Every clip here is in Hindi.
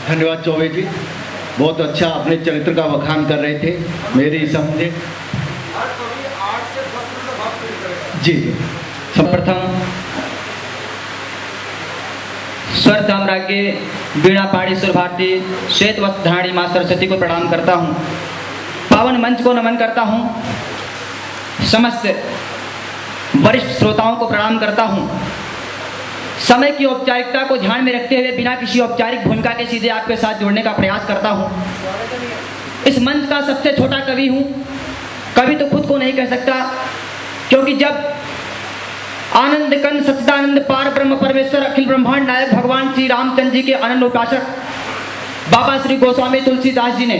धन्यवाद चौबे जी, बहुत अच्छा अपने चरित्र का बखान कर रहे थे मेरे हिसाब से जी। सर्वप्रथम स्वर ताम्राज्ञी वीणा पाणी सुर भारती श्वेत वस्त्र धारणी माँ सरस्वती को प्रणाम करता हूँ। पावन मंच को नमन करता हूँ। समस्त वरिष्ठ श्रोताओं को प्रणाम करता हूँ। समय की औपचारिकता को ध्यान में रखते हुए बिना किसी औपचारिक भूमिका के सीधे आपके साथ जुड़ने का प्रयास करता हूँ। इस मंच का सबसे छोटा कवि हूँ। कवि तो खुद को नहीं कह सकता, क्योंकि जब आनंद कंद सच्चिदानंद पार ब्रह्म परमेश्वर अखिल ब्रह्मांड नायक भगवान श्री रामचंद्र जी के अनंत उपासक बाबा श्री गोस्वामी तुलसीदास जी ने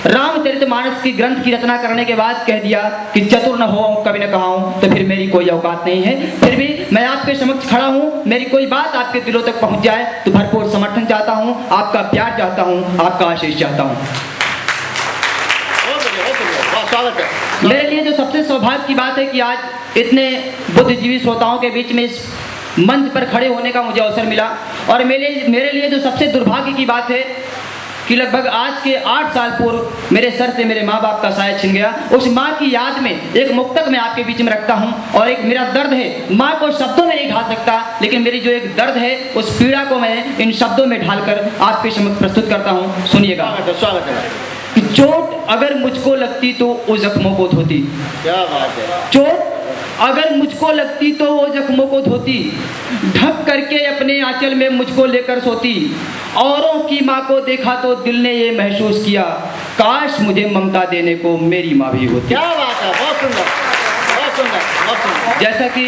रामचरितमानस की ग्रंथ की रचना करने के बाद कह दिया कि चतुर न हो कभी न कहाऊं, तो फिर मेरी कोई औकात नहीं है। फिर भी मैं आपके समक्ष खड़ा हूं। मेरी कोई बात आपके दिलों तक पहुंच जाए तो भरपूर समर्थन चाहता हूं, आपका प्यार चाहता हूं, आपका आशीष चाहता हूं। मेरे लिए जो सबसे सौभाग्य की बात है कि आज इतने बुद्धिजीवी श्रोताओं के बीच में इस मंच पर खड़े होने का मुझे अवसर मिला। और मेरे लिए जो सबसे दुर्भाग्य की बात है कि लगभग आज के 8 साल पूर्व मेरे सर से मेरे माँ बाप का साया छिन गया। उस माँ की याद में एक मुक्तक मैं आपके बीच में रखता हूँ और एक मेरा दर्द है। माँ को शब्दों में नहीं ढाल सकता, लेकिन मेरी जो एक दर्द है उस पीड़ा को मैं इन शब्दों में ढालकर आपके समक्ष प्रस्तुत करता हूँ। सुनिएगा। चोट अगर मुझको लगती तो वो जख्मों को धोती। क्या बात है। चोट अगर मुझको लगती तो वो जख्मों को धोती, ढक करके अपने आंचल में मुझको लेकर सोती। औरों की माँ को देखा तो दिल ने ये महसूस किया, काश मुझे ममता देने को मेरी माँ भी होती। क्या बात है, बहुत सुंदर, बहुत सुंदर, बहुत सुंदर। जैसा कि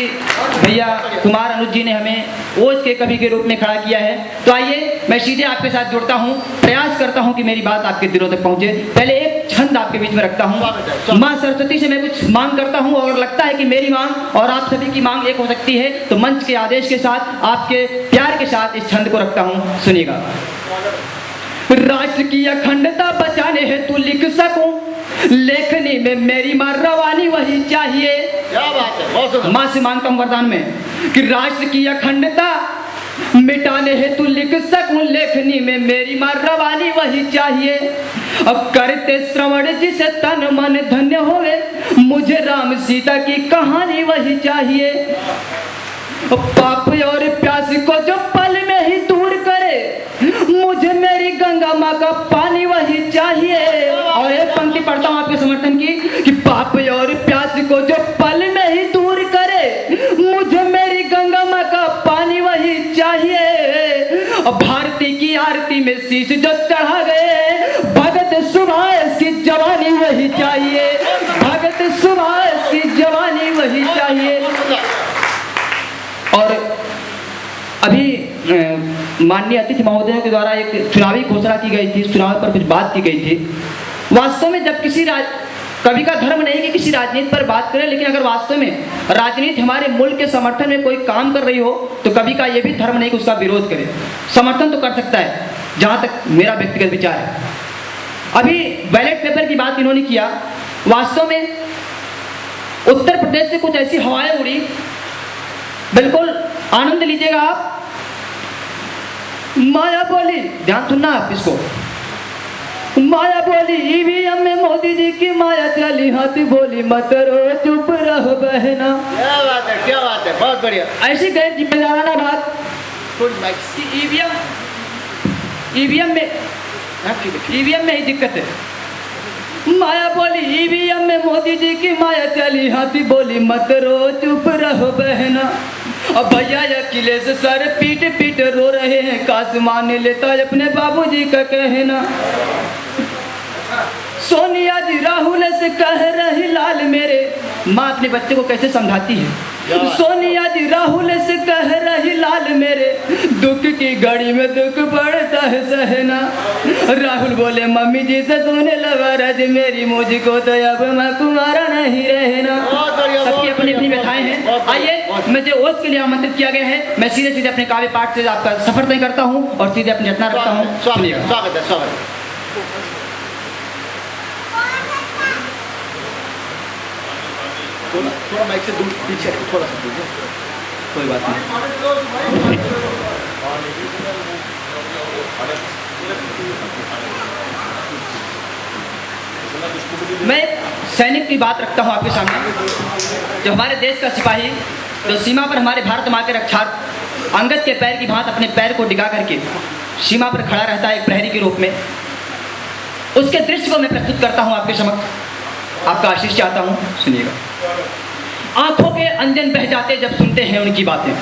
भैया कुमार अनुज जी ने हमें ओज के कवि के रूप में खड़ा किया है, तो आइए मैं सीधे आपके साथ जुड़ता हूँ, प्रयास करता हूँ कि मेरी बात आपके दिलों तक पहुँचे। पहले एक छंद आपके बीच में रखता हूँ। माँ सरस्वती से मैं कुछ मांग करता हूँ, और लगता है कि मेरी मांग और आप सभी की मांग एक हो सकती है, तो मंच के आदेश के साथ, आपके प्यार के साथ इस छंद को रखता हूँ। सुनिएगा। राष्ट्र की अखंडता बचाने हेतु लिख सकूं, लेखनी में मेरी माँ रवानी वही चाहिए। क्या बात है, बहुत सुंदर। माँ से मांगता हूँ वरदान में कि राष्ट्र की अखंडता मिटाने हेतु लिख सकूं, लेखनी में मेरी माँ रवानी वही चाहिए। अब करते श्रवण जिसे तन मन धन्य होवे, मुझे राम सीता की कहानी वही चाहिए। पाप और प्यास को जो पल में ही दूर करे, मुझे मेरी गंगा माँ का पानी वही चाहिए। और एक पंक्ति पढ़ता हूँ आपके समर्थन की कि पाप और प्यास को जो पल में ही दूर करे, मुझे मेरी गंगा माँ का पानी वही चाहिए। और भारती की आरती में शीश जो चढ़ा गए, भगत सुभाष की जवानी वही चाहिए। भगत सुभाष की जवानी वही चाहिए। और अभी माननीय अतिथि महोदयों के द्वारा एक चुनावी घोषणा की गई थी, चुनाव पर कुछ बात की गई थी। वास्तव में जब कवि का धर्म नहीं कि किसी राजनीति पर बात करें, लेकिन अगर वास्तव में राजनीति हमारे मुल्क के समर्थन में कोई काम कर रही हो, तो कवि का यह भी धर्म नहीं कि उसका विरोध करे। समर्थन तो कर सकता है, जहाँ तक मेरा व्यक्तिगत विचार है। अभी बैलेट पेपर की बात इन्होंने किया। वास्तव में उत्तर प्रदेश से कुछ ऐसी हवाएं उड़ी, बिल्कुल आनंद लीजिएगा आप। माया बोली, ध्यान सुनना आप इसको। माया बोली ईवीएम में मोदी जी की माया चली, हाथी बोली मत रो चुप रहो बहना। क्या बात है, क्या बात है, बहुत बढ़िया। ऐसी गैर जिम्मेदाराना बात कि ईवीएम में ही दिक्कत है। माया बोली ईवीएम में मोदी जी की माया चली, हाथी बोली मत रो चुप रहो बहना। अब भैया अखिलेश सर पीट पीट रो रहे हैं, काश मान लेता अपने बाबूजी का कहना। सोनिया जी राहुल से कह रही लाल मेरे, माँ अपने बच्चे को कैसे समझाती है। सोनिया जी राहुल से कह रही लाल मेरे, दुख की घड़ी में दुख बढ़ता है सहना। राहुल बोले मम्मी जी से सुने लगा रज मेरी, मुझको तो अब मैं कुमारा नहीं रहना। सबकी अपनी अपनी व्यथाएं हैं। आइए, मुझे ओज के लिए आमंत्रित किया गया है। मैं सीधे सीधे अपने काव्य पाठ से आपका सफर तय करता हूँ और सीधे अपनी रचना रखता हूँ। स्वागत है, स्वागत है। थोड़ा माइक से दूर पीछे, थोड़ा सा दूर, कोई बात नहीं। मैं सैनिक की बात रखता हूँ आपके सामने। जो हमारे देश का सिपाही जो सीमा पर हमारे भारत माँ के रक्षार्थ अंगद के पैर की भांति अपने पैर को डिगा करके सीमा पर खड़ा रहता है एक प्रहरी के रूप में, उसके दृश्य को मैं प्रस्तुत करता हूँ आपके समक्ष। आपका आशीष चाहता हूँ, सुनिएगा। आंखों के अंजन बह जाते जब सुनते हैं उनकी बातें,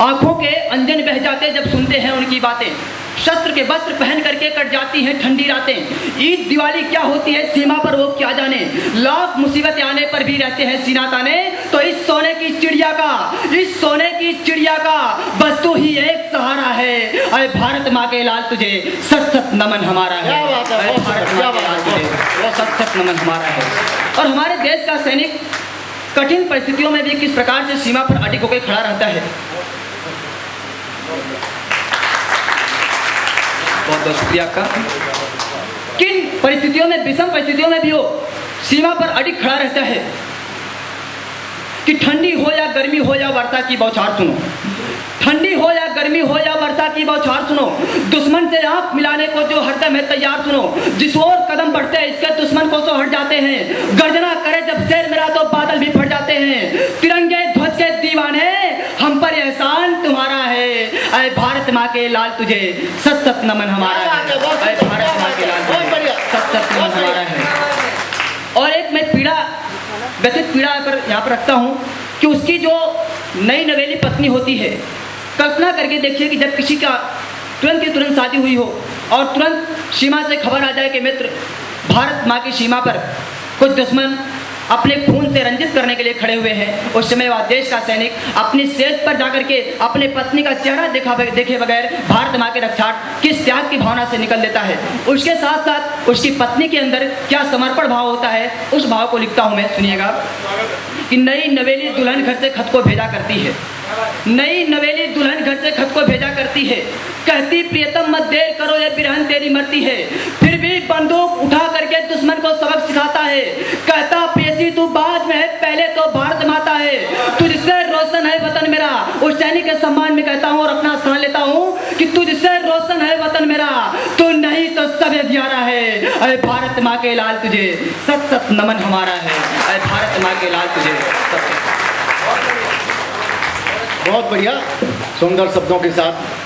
आंखों के अंजन बह जाते जब सुनते हैं उनकी बातें। शस्त्र के वस्त्र पहन करके कट जाती हैं ठंडी रातें। ईद दिवाली क्या होती है सीमा पर वो क्या जाने। लाख मुसीबत आने पर भी रहते हैं सीना ताने। तो इस सोने की चिड़िया का, इस सोने की चिड़िया का बस तू ही एक सहारा है। अरे भारत माँ के लाल तुझे सत सत नमन हमारा है। अरे भारत माँ के लाल तुझे वो सत सत नमन हमारा है। और हमारे देश का सैनिक कठिन परिस्थितियों में भी किस प्रकार से सीमा पर अडिग होकर खड़ा रहता है। बहुत बहुत शुक्रिया आपका। किन परिस्थितियों में, विषम परिस्थितियों में भी हो सीमा पर अडिग खड़ा रहता है कि ठंडी हो या गर्मी हो या वर्षा की बौछार सुनो, ठंडी हो या गर्मी हो या वर्षा की बौछार सुनो। दुश्मन से आंख मिलाने को जो हरदम है तैयार सुनो। जिस ओर कदम बढ़ते हैं इसके दुश्मन को तो हट जाते हैं। गर्जना करे जब शेर मेरा तो बादल भी फट जाते हैं। तिरंगे ध्वज के दीवाने हम पर एहसान तुम्हारा है। अरे भारत माँ के लाल तुझे सत सत नमन हमारा है। अरे भारत माँ के लाल तुझे सत सत नमन हमारा है। और एक मैं व्यथित पीड़ा पर यहाँ पर रखता हूँ कि उसकी जो नई नवेली पत्नी होती है, कल्पना करके देखिए कि जब किसी का तुरंत की तुरंत शादी हुई हो और तुरंत सीमा से खबर आ जाए कि मित्र भारत माँ की सीमा पर कुछ दुश्मन अपने खून से रंजित करने के लिए खड़े हुए हैं। उस समय वह देश का सैनिक अपनी सेज पर जाकर के अपने पत्नी का चेहरा देखे बगैर भारत माँ के रक्षार्थ किस त्याग की भावना से निकल देता है। उसके साथ साथ उसकी पत्नी के अंदर क्या समर्पण भाव होता है, उस भाव को लिखता हूँ मैं, सुनिएगा। कि नई नवेली दुल्हन घर से खत को भेजा करती है, नई नवेली दुल्हन घर से खत को भेजा करती है। कहती प्रियतम मत देर करो ये बिरहन तेरी मरती है। फिर भी बंदूक उठा करके दुश्मन को सबक सिखाता है। कहता प्रेसी तू बाद में है, पहले तो भारत माता है। तुझसे रोशन है वतन मेरा। उस सैनिक के सम्मान में कहता हूँ और अपना स्थान लेता हूँ कि तुझसे रोशन है वतन मेरा, तू नहीं तो सब ग्यारह है। अरे भारत माँ के लाल तुझे सत सत नमन हमारा है। अरे भारत माँ के लाल तुझे सत सत। बहुत बढ़िया, सुंदर शब्दों के साथ